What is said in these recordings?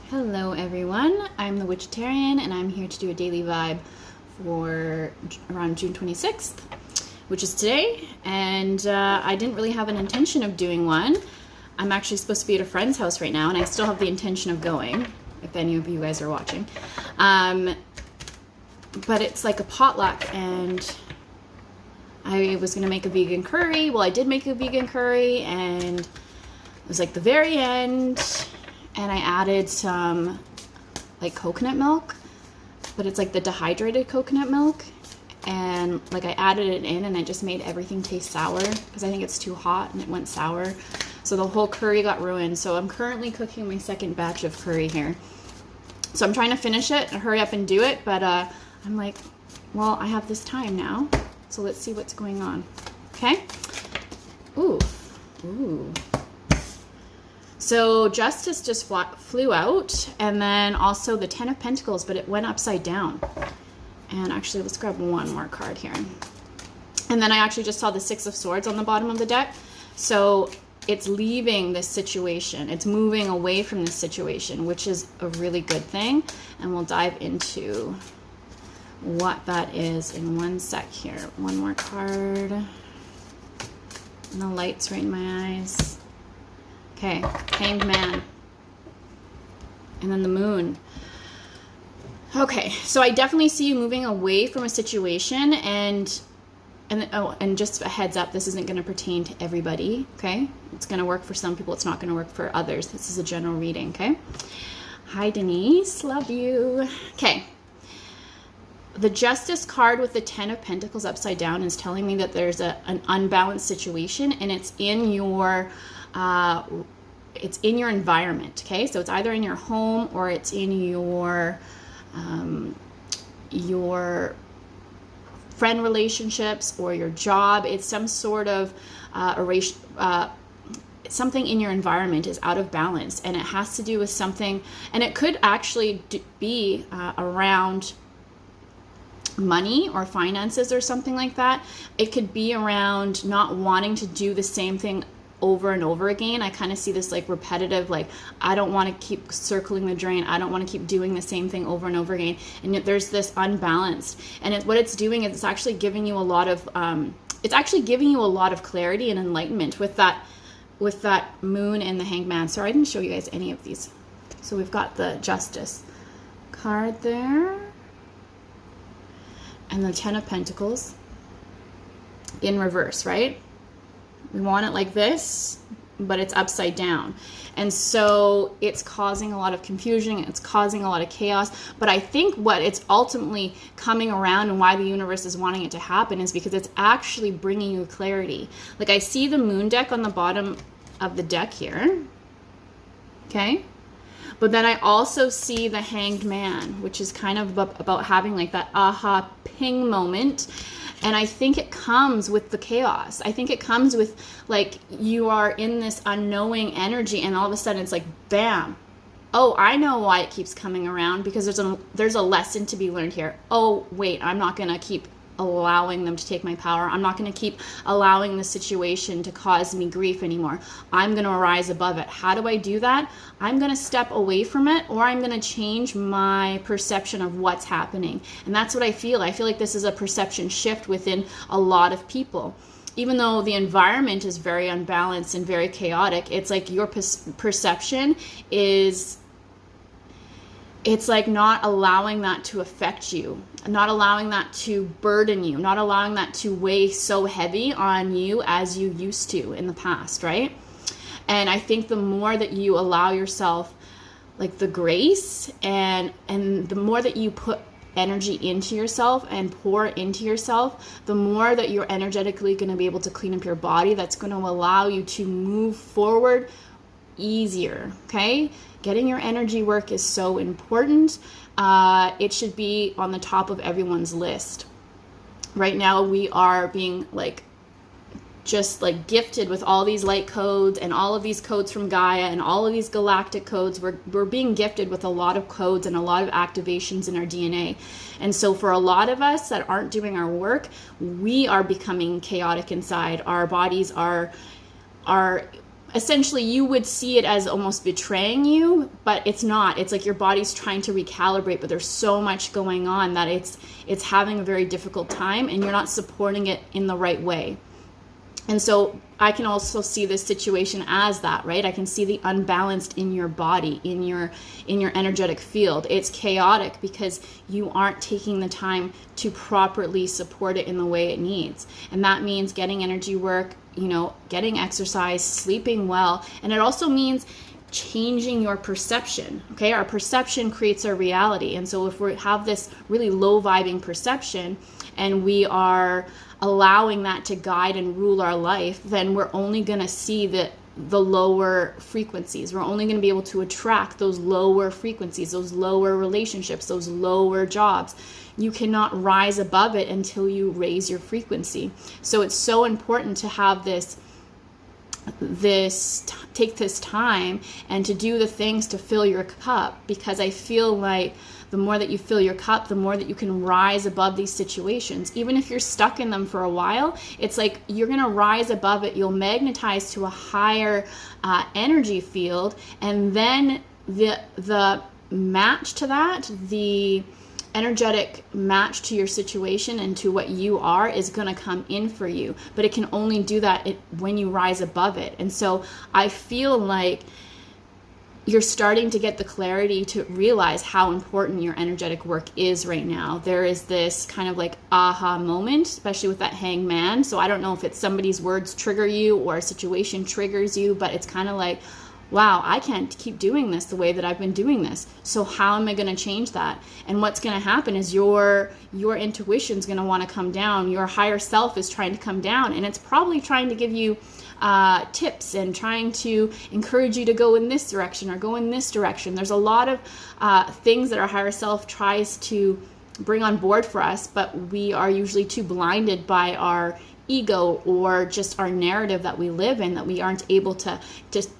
Hello everyone, I'm the Witchetarian and I'm here to do a daily vibe for around June 26th, which is today, and I didn't really have an intention of doing one. I'm actually supposed to be at a friend's house right now and I still have the intention of going, if any of you guys are watching. But it's like a potluck and I was going to make a vegan curry. Well, I did make a vegan curry and it was like the very end. And I added some like coconut milk, but it's like the dehydrated coconut milk. And like I added it in and I just made everything taste sour because I think it's too hot and it went sour. So the whole curry got ruined. So I'm currently cooking my second batch of curry here. So I'm trying to finish it and hurry up and do it. But I'm like, well, I have this time now. So let's see what's going on. Okay. Ooh. So Justice just flew out, and then also the Ten of Pentacles, but it went upside down. And actually, let's grab one more card here. And then I actually just saw the Six of Swords on the bottom of the deck. So it's leaving this situation. It's moving away from this situation, which is a really good thing. And we'll dive into what that is in one sec here. One more card. And the light's right in my eyes. Okay, Hanged Man. And then the Moon. Okay, so I definitely see you moving away from a situation, and just a heads up, this isn't going to pertain to everybody, okay? It's going to work for some people, it's not going to work for others. This is a general reading, okay? Hi, Denise, love you. Okay. The Justice card with the Ten of Pentacles upside down is telling me that there's an unbalanced situation, and it's in your environment, okay? So it's either in your home or it's in your friend relationships or your job. It's some sort of something in your environment is out of balance, and it has to do with something, and it could actually be around money or finances or something like that. It could be around not wanting to do the same thing over and over again. I kind of see this like repetitive, like I don't want to keep circling the drain. I don't want to keep doing the same thing over and over again. And yet there's this unbalanced, and what it's doing is it's actually giving you a lot of clarity and enlightenment with that Moon and the Hanged Man. Sorry, I didn't show you guys any of these. So we've got the Justice card there, and the Ten of Pentacles in reverse, right? We want it like this, but it's upside down. And so it's causing a lot of confusion. It's causing a lot of chaos. But I think what it's ultimately coming around and why the universe is wanting it to happen is because it's actually bringing you clarity. Like I see the Moon deck on the bottom of the deck here. Okay. But then I also see the Hanged Man, which is kind of about having like that aha ping moment. And I think it comes with the chaos. I think it comes with like you are in this unknowing energy and all of a sudden it's like, bam. Oh, I know why it keeps coming around, because there's a lesson to be learned here. Oh, wait, I'm not going to keep allowing them to take my power. I'm not going to keep allowing the situation to cause me grief anymore. I'm going to rise above it. How do I do that? I'm going to step away from it, or I'm going to change my perception of what's happening. And that's what I feel. I feel like this is a perception shift within a lot of people. Even though the environment is very unbalanced and very chaotic, it's like your perception is, it's like not allowing that to affect you, not allowing that to burden you, not allowing that to weigh so heavy on you as you used to in the past, right? And I think the more that you allow yourself like the grace and the more that you put energy into yourself and pour into yourself, the more that you're energetically going to be able to clean up your body. That's going to allow you to move forward easier, okay? Getting your energy work is so important. It should be on the top of everyone's list. Right now we are being like just like gifted with all these light codes and all of these codes from Gaia and all of these galactic codes. We're being gifted with a lot of codes and a lot of activations in our DNA. And so for a lot of us that aren't doing our work, we are becoming chaotic inside. Our bodies are essentially you would see it as almost betraying you, but it's not. It's like your body's trying to recalibrate, but there's so much going on that it's having a very difficult time, and you're not supporting it in the right way. And so I can also see this situation as that, right? I can see the unbalanced in your body, in your energetic field. It's chaotic because you aren't taking the time to properly support it in the way it needs. And that means getting energy work, getting exercise, sleeping well. And it also means changing your perception. Okay, our perception creates our reality. And so if we have this really low vibing perception and we are allowing that to guide and rule our life, then we're only going to see the lower frequencies. We're only going to be able to attract those lower frequencies, those lower relationships, those lower jobs. You cannot rise above it until you raise your frequency. So it's so important to have take this time and to do the things to fill your cup, because I feel like the more that you fill your cup, the more that you can rise above these situations. Even if you're stuck in them for a while, it's like you're going to rise above it. You'll magnetize to a higher energy field, and then the match to that, the energetic match to your situation and to what you are, is going to come in for you. But it can only do that when you rise above it. And so I feel like you're starting to get the clarity to realize how important your energetic work is right now. There is this kind of like aha moment, especially with that hangman. So I don't know if it's somebody's words trigger you or a situation triggers you, but it's kind of like, wow, I can't keep doing this the way that I've been doing this. So how am I going to change that? And what's going to happen is your intuition's going to want to come down. Your higher self is trying to come down, and it's probably trying to give you tips and trying to encourage you to go in this direction or go in this direction. There's a lot of things that our higher self tries to bring on board for us, but we are usually too blinded by our ego or just our narrative that we live in that we aren't able to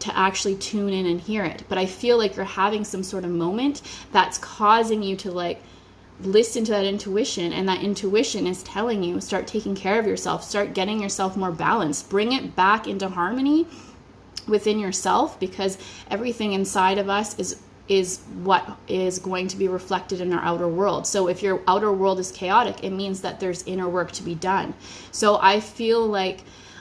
actually tune in and hear it. But I feel like you're having some sort of moment that's causing you to like listen to that intuition, and that intuition is telling you, start taking care of yourself, start getting yourself more balanced, bring it back into harmony within yourself, because everything inside of us is what is going to be reflected in our outer world. So if your outer world is chaotic, it means that there's inner work to be done. So I feel like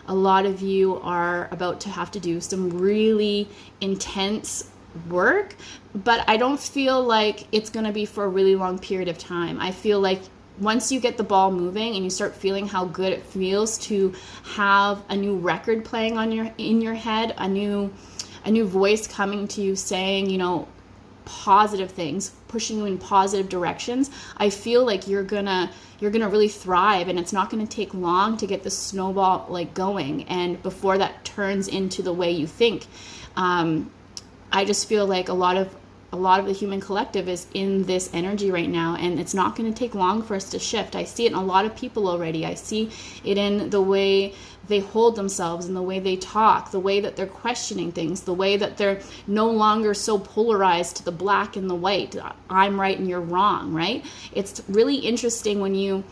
a lot of you are about to have to do some really intense work, but I don't feel like it's going to be for a really long period of time. I feel like once you get the ball moving and you start feeling how good it feels to have a new record playing in your head, a new voice coming to you saying, positive things, pushing you in positive directions, I feel like you're gonna really thrive, and it's not gonna take long to get the snowball like going, and before that turns into the way you think. I just feel like a lot of the human collective is in this energy right now, and it's not going to take long for us to shift. I see it in a lot of people already. I see it in the way they hold themselves, in the way they talk, the way that they're questioning things, the way that they're no longer so polarized to the black and the white. I'm right and you're wrong, right? It's really interesting when you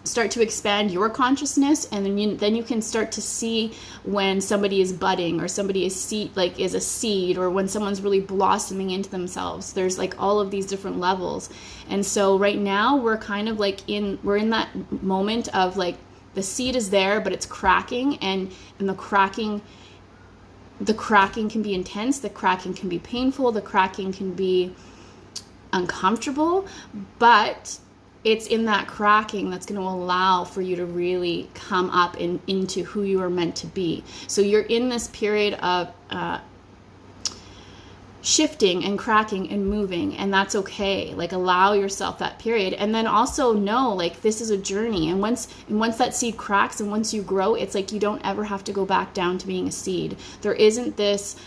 start to expand your consciousness, and then you can start to see when somebody is budding, or somebody is a seed, or when someone's really blossoming into themselves. There's like all of these different levels. And so right now we're kind of like we're in that moment of like the seed is there, but it's cracking, and the cracking can be intense, the cracking can be painful, the cracking can be uncomfortable, but it's in that cracking that's going to allow for you to really come up into who you are meant to be. So you're in this period of shifting and cracking and moving, and that's okay. Like, allow yourself that period, and then also know like this is a journey, and once that seed cracks and once you grow, it's like you don't ever have to go back down to being a seed. There isn't this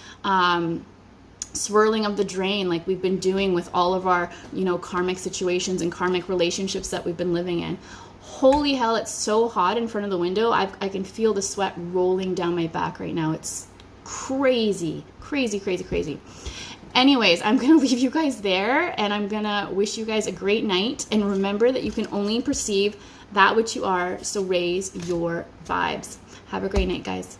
swirling of the drain like we've been doing with all of our karmic situations and karmic relationships that we've been living in. Holy hell, it's so hot in front of the window. I can feel the sweat rolling down my back right now. It's crazy. Anyways, I'm gonna leave you guys there, and I'm gonna wish you guys a great night, and remember that you can only perceive that which you are, so raise your vibes. Have a great night, guys.